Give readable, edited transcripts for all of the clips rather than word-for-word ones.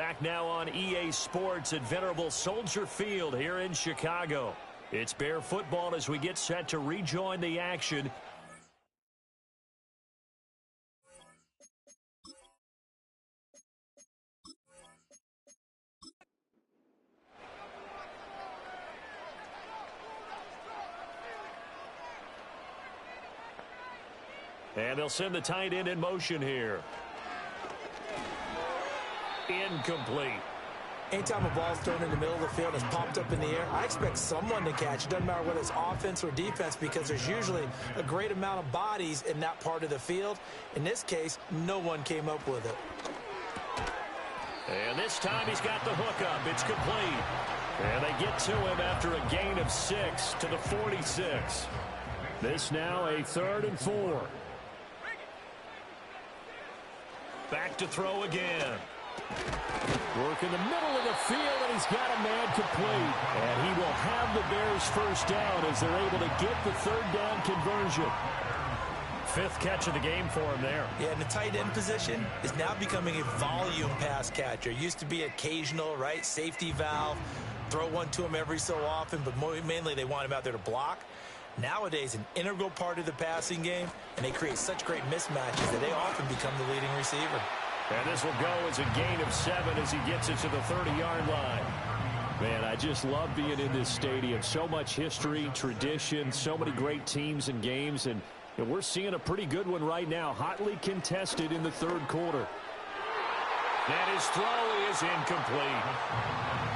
back now on EA Sports at Venerable Soldier Field here in Chicago. It's Bear football as we get set to rejoin the action. And they'll send the tight end in motion here. Incomplete. Anytime a ball's thrown in the middle of the field and it's popped up in the air, I expect someone to catch. It doesn't matter whether it's offense or defense because there's usually a great amount of bodies in that part of the field. In this case, no one came up with it. And this time he's got the hook up. It's complete. And they get to him after a gain of 6 to the 46. This now a 3rd and 4. Back to throw again. Work in the middle of the field, and he's got a man complete. And he will have the Bears first down as they're able to get the 3rd down conversion. 5th catch of the game for him there. Yeah, and the tight end position is now becoming a volume pass catcher. Used to be occasional, right? Safety valve. Throw one to him every so often, but mainly they want him out there to block. Nowadays, an integral part of the passing game, and they create such great mismatches that they often become the leading receiver. And this will go as a gain of 7 as he gets it to the 30-yard line. Man, I just love being in this stadium. So much history, tradition, so many great teams and games, and we're seeing a pretty good one right now, hotly contested in the 3rd quarter. And his throw is incomplete.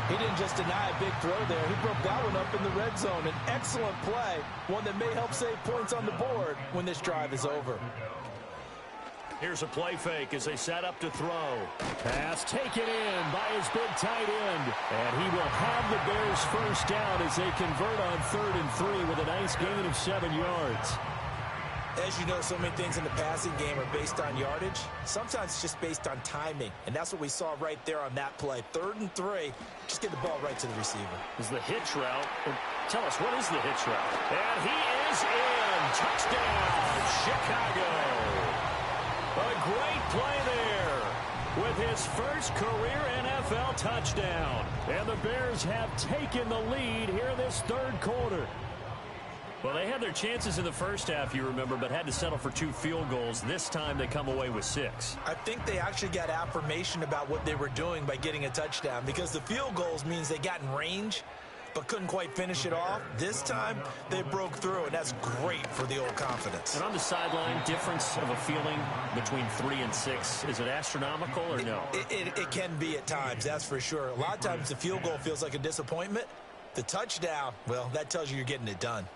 He didn't just deny a big throw there. He broke that one up in the red zone. An excellent play, one that may help save points on the board when this drive is over. Here's a play fake as they set up to throw. Pass taken in by his big tight end. And he will have the Bears first down as they convert on 3rd and 3 with a nice gain of 7 yards. As you know, so many things in the passing game are based on yardage. Sometimes it's just based on timing, and that's what we saw right there on that play. 3rd and 3, just get the ball right to the receiver. Is the hitch route. Tell us, what is the hitch route? And he is in. Touchdown, Chicago. A great play there with his first career NFL touchdown. And the Bears have taken the lead here in this 3rd quarter. Well, they had their chances in the first half, you remember, but had to settle for 2 field goals. This time they come away with 6. I think they actually got affirmation about what they were doing by getting a touchdown because the field goals means they got in range but couldn't quite finish it off. This time they broke through, and that's great for the old confidence. And on the sideline, difference of a feeling between 3 and 6, is it astronomical or no? It can be at times, that's for sure. A lot of times the field goal feels like a disappointment. The touchdown, well, that tells you you're getting it done.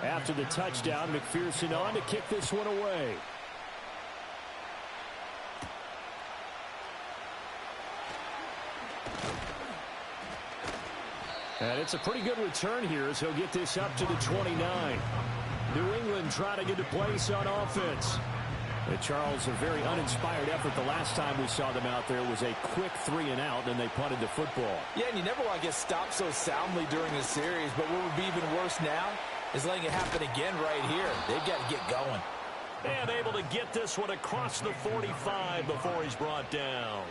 After the touchdown, McPherson on to kick this one away. And it's a pretty good return here as he'll get this up to the 29. New England trying to get to place on offense. And Charles, a very uninspired effort the last time we saw them out there was a quick 3 and out, and they punted the football. Yeah, and you never want to get stopped so soundly during the series, but what would be even worse now is letting it happen again right here. They've got to get going. And able to get this one across the 45 before he's brought down.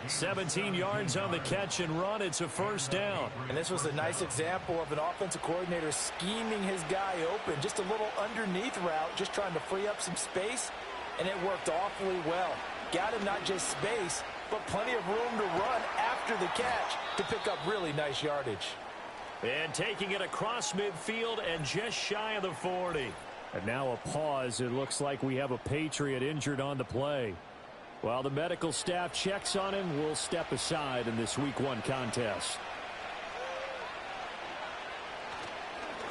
17 yards on the catch and run. It's a first down. And this was a nice example of an offensive coordinator scheming his guy open. Just a little underneath route, just trying to free up some space, and it worked awfully well. Got him not just space, but plenty of room to run after the catch to pick up really nice yardage. And taking it across midfield and just shy of the 40. And now a pause. It looks like we have a Patriot injured on the play. While the medical staff checks on him, we'll step aside in this Week 1 contest.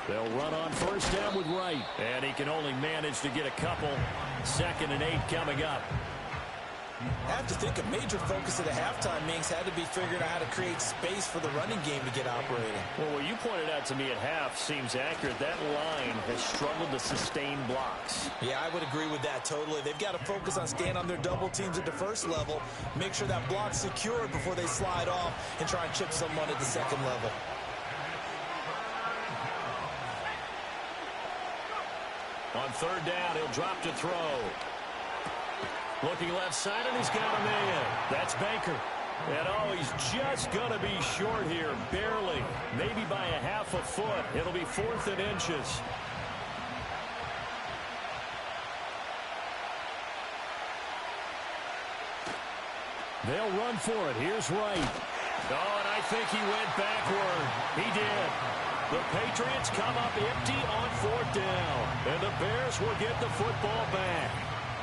They'll run on first down with Wright. And he can only manage to get a couple. 2nd and 8 coming up. I have to think a major focus of the halftime meetings had to be figuring out how to create space for the running game to get operating. Well, what you pointed out to me at half seems accurate. That line has struggled to sustain blocks. Yeah, I would agree with that totally. They've got to focus on staying on their double teams at the first level, make sure that block's secured before they slide off and try and chip someone at the second level. On third down, he'll drop to throw. Looking left side, and he's got a man. That's Baker. And, oh, he's just going to be short here, barely. Maybe by a half a foot. It'll be 4th and inches. They'll run for it. Here's Wright. Oh, and I think he went backward. He did. The Patriots come up empty on 4th down. And the Bears will get the football back.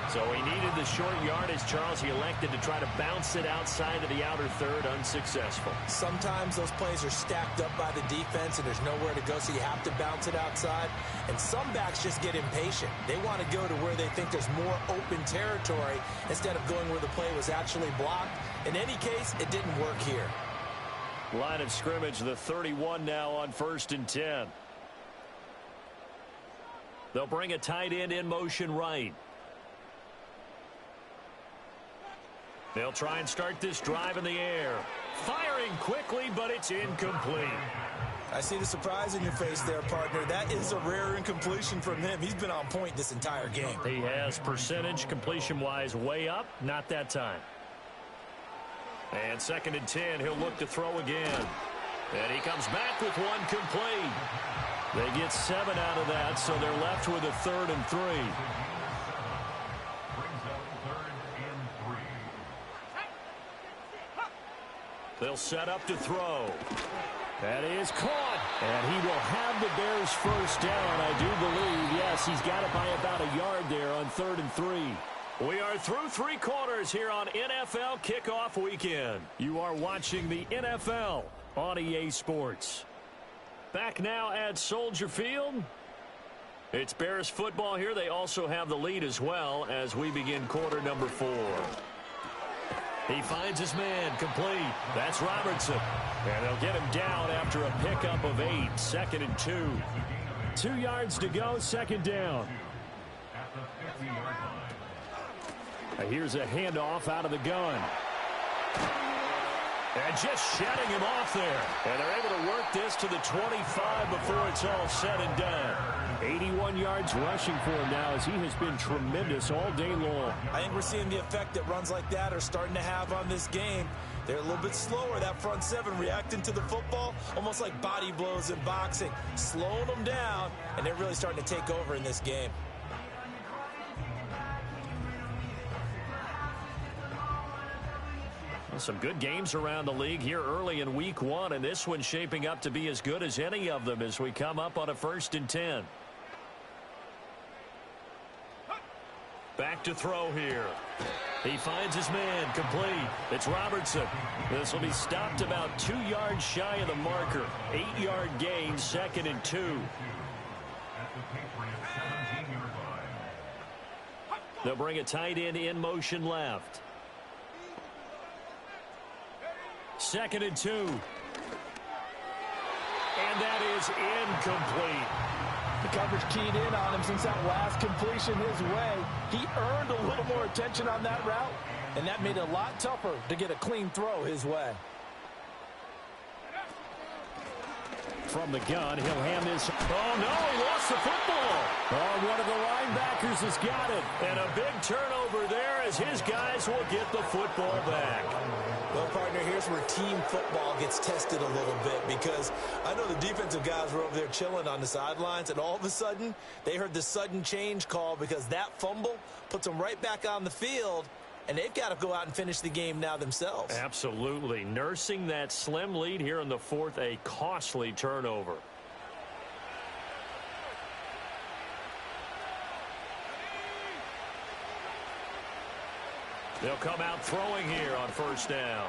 So he needed the short yardage, Charles. He elected to try to bounce it outside of the outer third, unsuccessful. Sometimes those plays are stacked up by the defense and there's nowhere to go, so you have to bounce it outside. And some backs just get impatient. They want to go to where they think there's more open territory instead of going where the play was actually blocked. In any case, it didn't work here. Line of scrimmage, the 31 now on 1st and 10. They'll bring a tight end in motion right. They'll try and start this drive in the air. Firing quickly, but it's incomplete. I see the surprise in your face there, partner. That is a rare incompletion from him. He's been on point this entire game. He has percentage completion-wise way up. Not that time. And 2nd and 10, he'll look to throw again. And he comes back with one complete. They get 7 out of that, so they're left with a 3rd and 3. They'll set up to throw. That is caught. And he will have the Bears first down, I do believe. Yes, he's got it by about a yard there on 3rd and 3. We are through 3 quarters here on NFL Kickoff Weekend. You are watching the NFL on EA Sports. Back now at Soldier Field. It's Bears football here. They also have the lead as well as we begin quarter number 4. He finds his man, complete. That's Robertson. And they'll get him down after a pickup of 8. 2nd and 2. 2 yards to go, 2nd down. Here's a handoff out of the gun. And just shutting him off there. And they're able to work this to the 25 before it's all said and done. 81 yards rushing for him now as he has been tremendous all day long. I think we're seeing the effect that runs like that are starting to have on this game. They're a little bit slower, that front 7, reacting to the football, almost like body blows in boxing, slowing them down, and they're really starting to take over in this game. Some good games around the league here early in week 1, and this one's shaping up to be as good as any of them as we come up on a 1st and 10. Back to throw here. He finds his man, complete. It's Robertson. This will be stopped about 2 yards shy of the marker. 8-yard gain, 2nd and 2. They'll bring a tight end in motion left. 2nd and 2. And that is incomplete. The coverage keyed in on him since that last completion his way. He earned a little more attention on that route, and that made it a lot tougher to get a clean throw his way. From the gun, he'll hand this. Oh, no, he lost the football. Oh, one of the linebackers has got it. And a big turnover there as his guys will get the football back. Well, partner, here's where team football gets tested a little bit, because I know the defensive guys were over there chilling on the sidelines, and all of a sudden, they heard the sudden change call because that fumble puts them right back on the field, and they've got to go out and finish the game now themselves. Absolutely. Nursing that slim lead here in the 4th, a costly turnover. They'll come out throwing here on 1st down.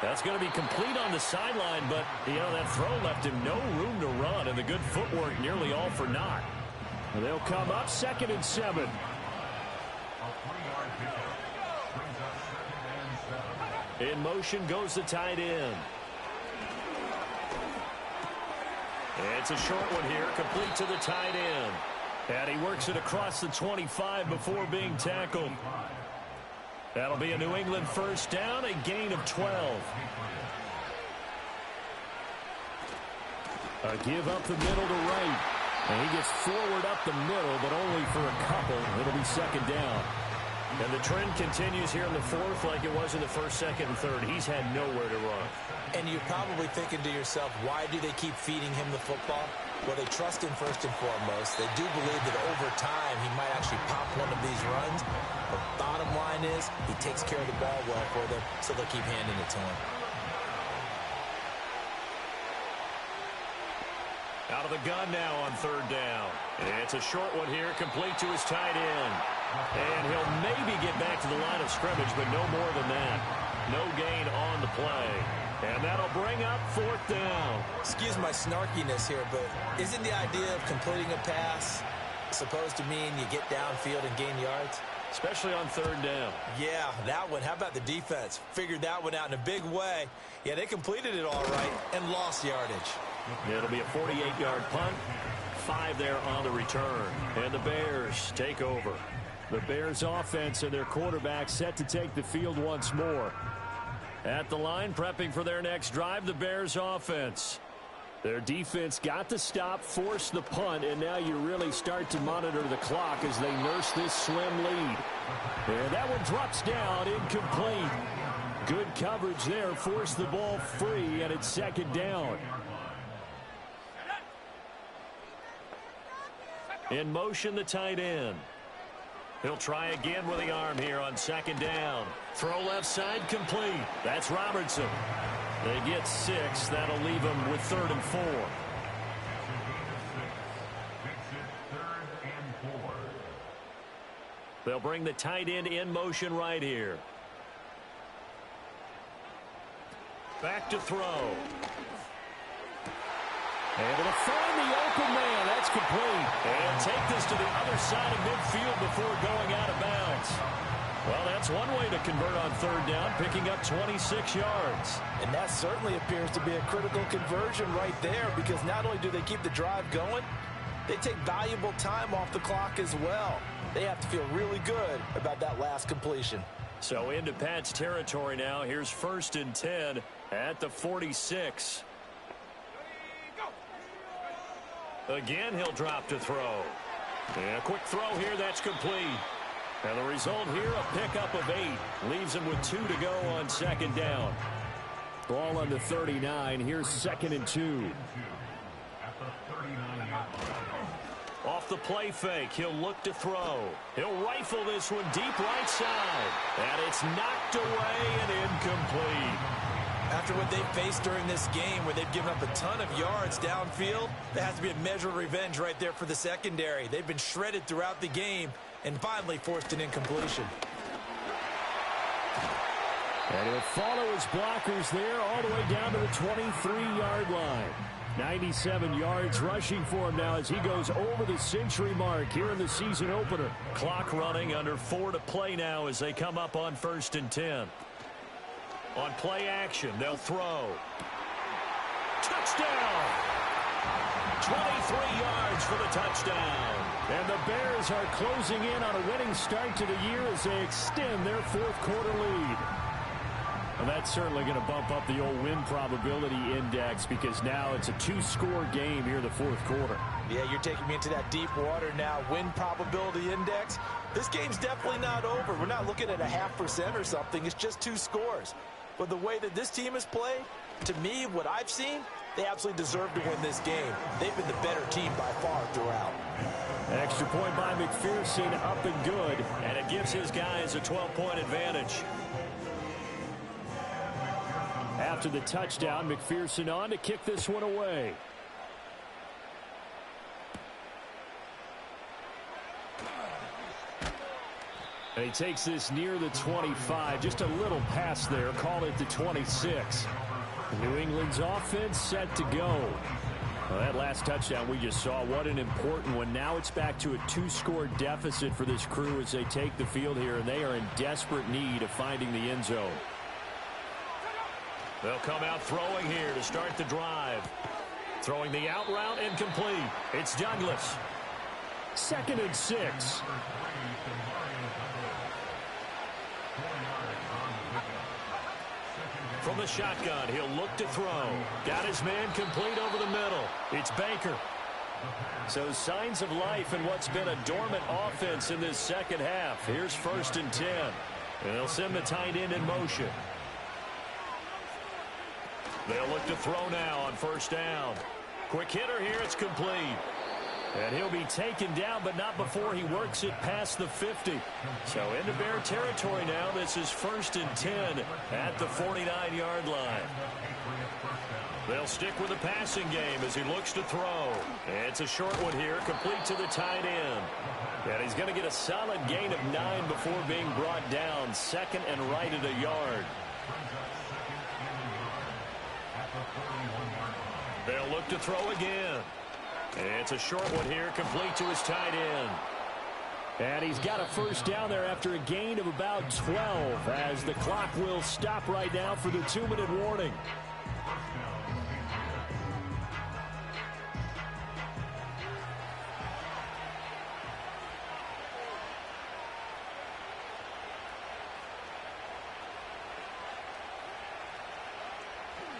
That's going to be complete on the sideline, but, you know, that throw left him no room to run, and the good footwork nearly all for naught. They'll come up 2nd and 7. In motion goes the tight end. It's a short one here, complete to the tight end. And he works it across the 25 before being tackled. That'll be a New England first down, a gain of 12. A give up the middle to right. And he gets forward up the middle, but only for a couple. It'll be second down. And the trend continues here in the fourth like it was in the first, second, and third. He's had nowhere to run. And you're probably thinking to yourself, why do they keep feeding him the football? Well, they trust him first and foremost. They do believe that over time he might actually pop one of these runs. But bottom line is he takes care of the ball well for them, so they'll keep handing it to him. Out of the gun now on third down. It's a short one here, complete to his tight end. And he'll maybe get back to the line of scrimmage, but no more than that. No gain on the play. And that'll bring up fourth down. Excuse my snarkiness here, but isn't the idea of completing a pass supposed to mean you get downfield and gain yards? Especially on third down. Yeah, that one. How about the defense? Figured that one out in a big way. Yeah, they completed it all right and lost yardage. It'll be a 48-yard punt. 5 there on the return. And the Bears take over. The Bears offense and their quarterback set to take the field once more. At the line, prepping for their next drive, the Bears offense. Their defense got the stop, forced the punt, and now you really start to monitor the clock as they nurse this slim lead. And that one drops down, incomplete. Good coverage there, forced the ball free, and it's second down. In motion, the tight end. He'll try again with the arm here on second down. Throw left side, complete. That's Robertson. They get 6. That'll leave them with 3rd and 4. They'll bring the tight end in motion right here. Back to throw. Able to find the open man. That's complete. And take this to the other side of midfield before going out of bounds. Well, that's one way to convert on third down, picking up 26 yards. And that certainly appears to be a critical conversion right there, because not only do they keep the drive going, they take valuable time off the clock as well. They have to feel really good about that last completion. So into Pat's territory now. Here's 1st and 10 at the 46. Again, he'll drop to throw. And a quick throw here, that's complete. And the result here, a pickup of 8. Leaves him with 2 to go on second down. Ball on the 39. Here's 2nd and 2. Off the play fake, he'll look to throw. He'll rifle this one deep right side. And it's knocked away and incomplete. After what they've faced during this game, where they've given up a ton of yards downfield, there has to be a measure of revenge right there for the secondary. They've been shredded throughout the game and finally forced an incompletion. And he'll follow his blockers there all the way down to the 23-yard line. 97 yards rushing for him now as he goes over the century mark here in the season opener. Clock running, under 4 to play now as they come up on 1st and 10. On play action, they'll throw. Touchdown! 23 yards for the touchdown. And the Bears are closing in on a winning start to the year as they extend their 4th quarter lead. Well, that's certainly going to bump up the old win probability index, because now it's a 2-score game here in the 4th quarter. Yeah, you're taking me into that deep water now. Win probability index. This game's definitely not over. We're not looking at a 0.5% or something. It's just 2 scores. But the way that this team has played, to me, what I've seen, they absolutely deserve to win this game. They've been the better team by far throughout. Extra point by McPherson, up and good. And it gives his guys a 12-point advantage. After the touchdown, McPherson on to kick this one away. And he takes this near the 25. Just a little pass there. Call it the 26. New England's offense set to go. Well, that last touchdown we just saw, what an important one. Now it's back to a 2-score deficit for this crew as they take the field here, and they are in desperate need of finding the end zone. They'll come out throwing here to start the drive. Throwing the out route incomplete. It's Douglas. 2nd and 6. From the shotgun, he'll look to throw. Got his man complete over the middle. It's Baker. So signs of life in what's been a dormant offense in this second half. Here's 1st and 10. And they'll send the tight end in motion. They'll look to throw now on 1st down. Quick hitter here. It's complete. And he'll be taken down, but not before he works it past the 50. So into Bear territory now. This is 1st and 10 at the 49-yard line. They'll stick with the passing game as he looks to throw. It's a short one here, complete to the tight end. And he's going to get a solid gain of 9 before being brought down. 2nd and right at a yard. They'll look to throw again. It's a short one here, complete to his tight end. And he's got a 1st down there after a gain of about 12 as the clock will stop right now for the 2-minute warning.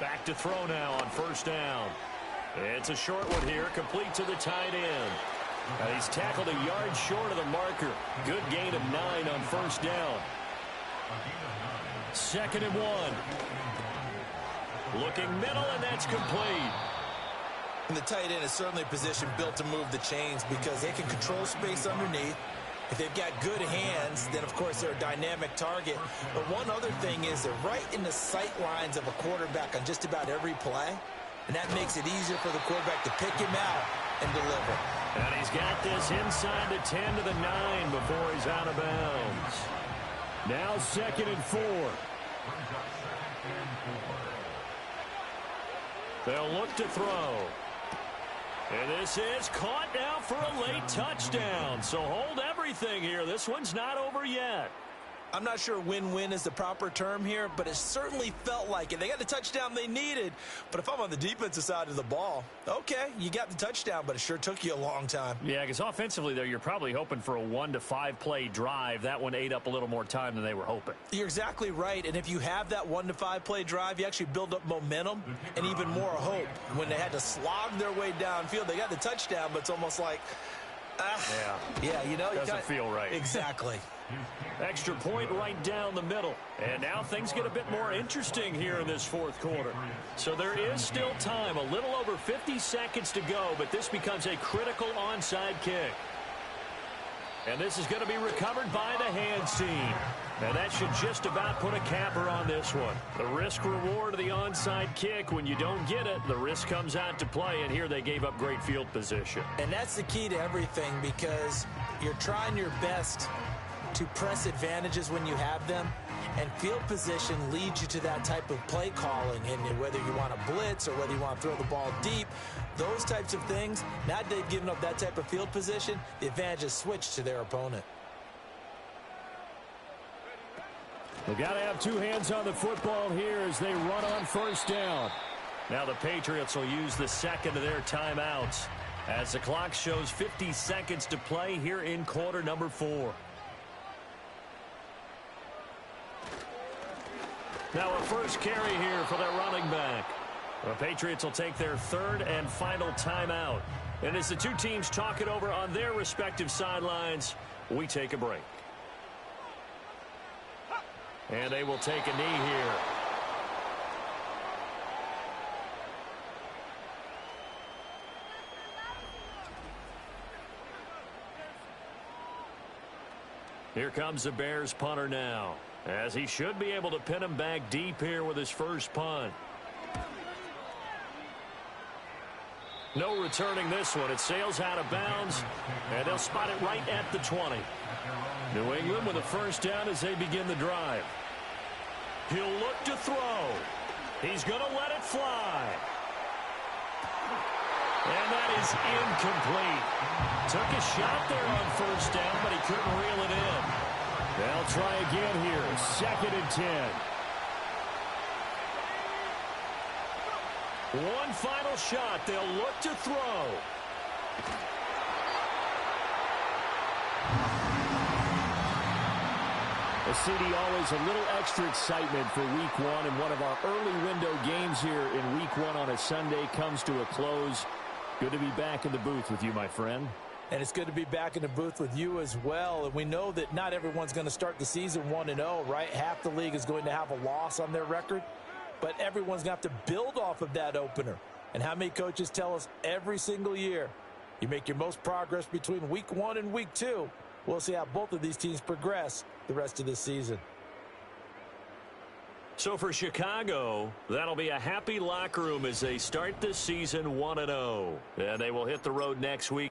Back to throw now on 1st down. It's a short one here, complete to the tight end. And he's tackled a yard short of the marker. Good gain of 9 on 1st down. 2nd and 1. Looking middle, and that's complete. And the tight end is certainly a position built to move the chains because they can control space underneath. If they've got good hands, then, of course, they're a dynamic target. But one other thing is they're right in the sight lines of a quarterback on just about every play. And that makes it easier for the quarterback to pick him out and deliver. And he's got this inside the 10 to the 9 before he's out of bounds. Now 2nd and 4. They'll look to throw. And this is caught now for a late touchdown. So hold everything here. This one's not over yet. I'm not sure win-win is the proper term here, but it certainly felt like it. They got the touchdown they needed, but if I'm on the defensive side of the ball, okay, you got the touchdown, but it sure took you a long time. Yeah, because offensively there, you're probably hoping for a 1 to 5 play drive. That one ate up a little more time than they were hoping. You're exactly right, and if you have that 1 to 5 play drive, you actually build up momentum and even more hope. When they had to slog their way downfield, they got the touchdown, but it's almost like, yeah, you know, doesn't feel right. Exactly. Extra point right down the middle. And now things get a bit more interesting here in this 4th quarter. So there is still time, a little over 50 seconds to go, but this becomes a critical onside kick. And this is going to be recovered by the hands team. And that should just about put a capper on this one. The risk-reward of the onside kick, when you don't get it, the risk comes out to play, and here they gave up great field position. And that's the key to everything because you're trying your best to press advantages when you have them, and field position leads you to that type of play calling. And whether you want to blitz or whether you want to throw the ball deep, those types of things, now that they've given up that type of field position, the advantage is switched to their opponent. They've got to have 2 hands on the football here as they run on 1st down. Now the Patriots will use the 2nd of their timeouts as the clock shows 50 seconds to play here in quarter number 4. Now a first carry here for their running back. The Patriots will take their 3rd and final timeout. And as the two teams talk it over on their respective sidelines, we take a break. And they will take a knee here. Here comes the Bears punter now, as he should be able to pin him back deep here with his first punt. No returning this one. It sails out of bounds, and they'll spot it right at the 20. New England with a first down as they begin the drive. He'll look to throw. He's going to let it fly. And that is incomplete. Took a shot there on first down, but he couldn't reel it in. They'll try again here. 2nd and 10. One final shot. They'll look to throw. CD, always a little extra excitement for week one, and one of our early window games here in week one on a Sunday comes to a close. Good to be back in the booth with you, my friend. And it's good to be back in the booth with you as well. And we know that not everyone's going to start the season 1-0, right? Half the league is going to have a loss on their record, but everyone's going to have to build off of that opener. And how many coaches tell us every single year, you make your most progress between week one and week two. We'll see how both of these teams progress the rest of this season. So for Chicago, that'll be a happy locker room as they start this season 1-0. And they will hit the road next week.